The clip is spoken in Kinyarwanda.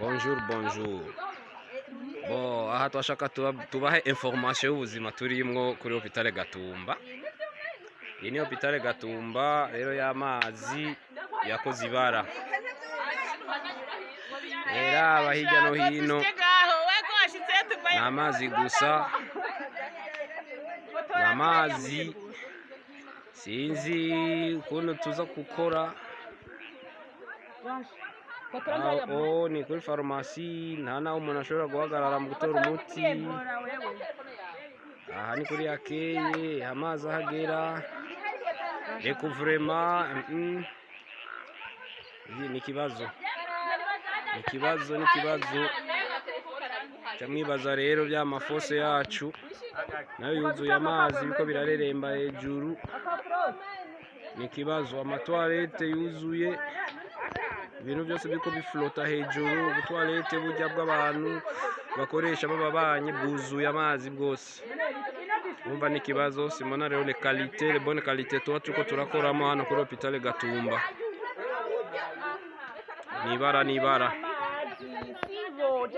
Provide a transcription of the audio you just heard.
Bonjour, bonjour. Bo, aha twashaka tubahe information y'ubuzima turimwo kuri hôpital Gatumba. Iyi ni hôpital Gatumba, rero y'amazi yakoze ibara. Era hirya no hino n'amazi gusa, n'amazi sinzi ukuntu tuza gukora. Ni kuri farumasi, nta naho umuntu ashobora guhagarara mu gutora umuti. Aha ni kuri akeye, amazi ahagera. Recouvrement, ni ikibazo. Camwibaza rero bya mafose yacu nayo yuzuye amazi biko birareremba hejuru. Ni ikibazo, amatoilette yuzuye, ibintu byose biko biflota hejuru. Ubutoilette burya bw'abantu bakoresha bababanye bwuzuye amazi bwose. Umva ni ikibazo. Simona rero les bonnes qualités tuko turakoramo hano kuri hôpital Gatumba. Nibara